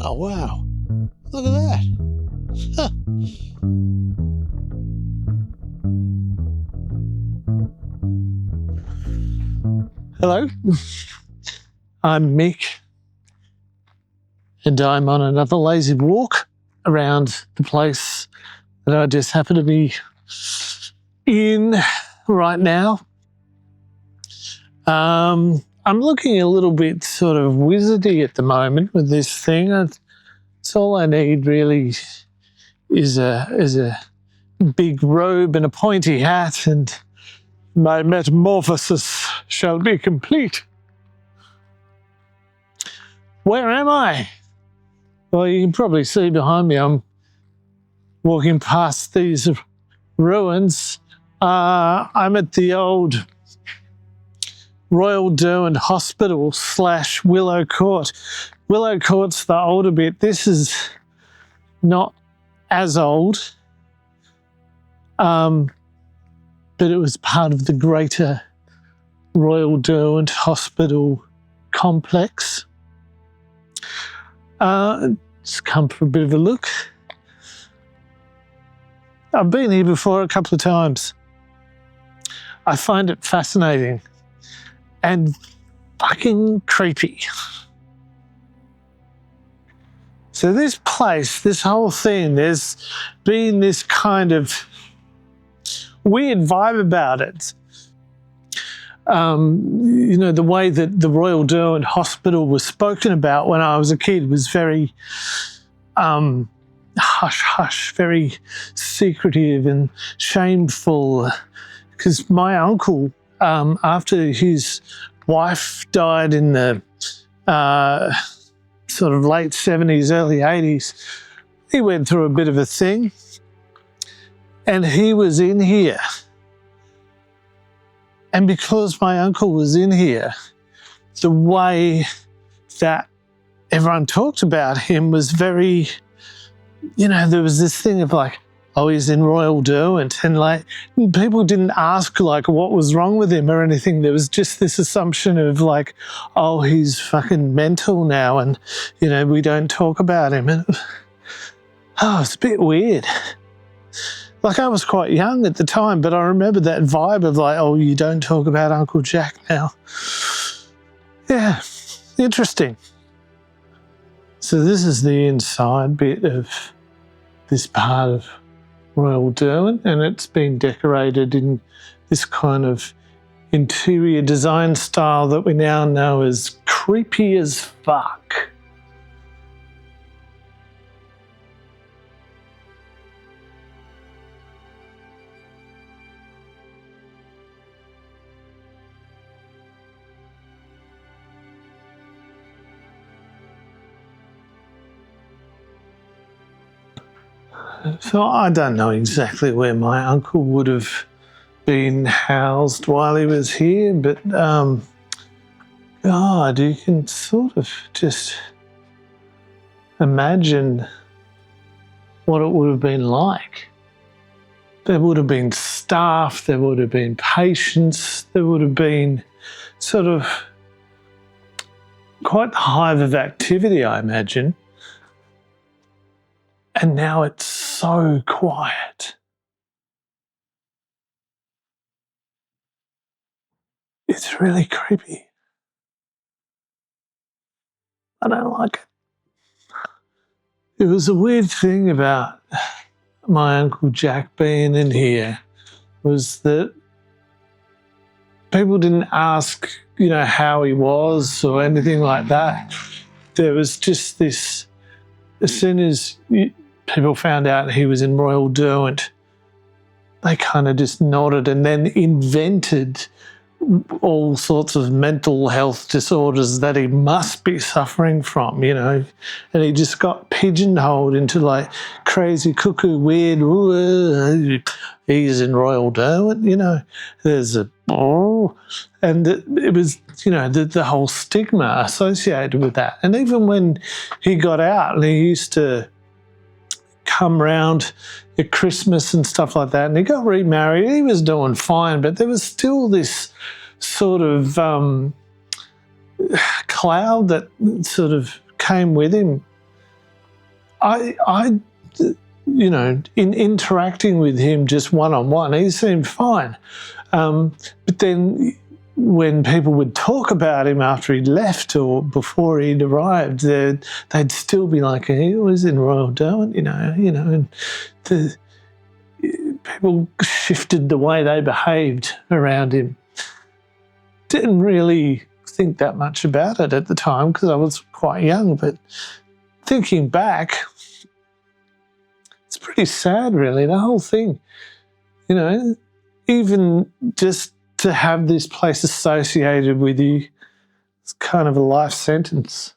Oh, wow. Look at that. Huh. Hello, I'm Mick, and I'm on another lazy walk around the place that I just happen to be in right now. I'm looking a little bit sort of wizardy at the moment with this thing. It's all I need really is a big robe and a pointy hat, and my metamorphosis shall be complete. Where am I? Well, you can probably see behind me I'm walking past these ruins. I'm at the old Royal Derwent Hospital / Willow Court. Willow Court's the older bit. This is not as old, but it was part of the greater Royal Derwent Hospital complex. Just come for a bit of a look. I've been here before a couple of times. I find it fascinating and fucking creepy. So this place, this whole thing, there's been this kind of weird vibe about it. You know, the way that the Royal Derwent Hospital was spoken about when I was a kid was very hush-hush, very secretive and shameful. Because my uncle, after his wife died in the sort of late 70s, early 80s, he went through a bit of a thing, and he was in here. And because my uncle was in here, the way that everyone talked about him was very, you know, there was this thing of like, oh, he's in Royal Derwent, and like people didn't ask like what was wrong with him or anything. There was just this assumption of like, oh, he's fucking mental now, and you know, we don't talk about him. And oh, it's a bit weird. Like, I was quite young at the time, but I remember that vibe of like, oh, you don't talk about Uncle Jack now. Yeah, interesting. So this is the inside bit of this part of Royal Derwent, and it's been decorated in this kind of interior design style that we now know as creepy as fuck. So I don't know exactly where my uncle would have been housed while he was here, but God, you can sort of just imagine what it would have been like. There would have been staff, there would have been patients, there would have been sort of quite the hive of activity, I imagine. And now it's so quiet. It's really creepy. I don't like it. It was a weird thing about my Uncle Jack being in here was that people didn't ask, you know, how he was or anything like that. There was just this, as soon as people found out he was in Royal Derwent, they kind of just nodded and then invented all sorts of mental health disorders that he must be suffering from, you know, and he just got pigeonholed into like crazy, cuckoo, weird, he's in Royal Derwent, you know, there's a, and it was, you know, the whole stigma associated with that. And even when he got out and he used to come round at Christmas and stuff like that, and he got remarried, he was doing fine, but there was still this sort of cloud that sort of came with him. I you know, in interacting with him just one-on-one, he seemed fine. But then when people would talk about him after he'd left or before he'd arrived, they'd still be like, he was in Royal Derwent, you know, and people shifted the way they behaved around him. Didn't really think that much about it at the time because I was quite young, but thinking back, it's pretty sad really, the whole thing. You know, even just to have this place associated with you, it's kind of a life sentence.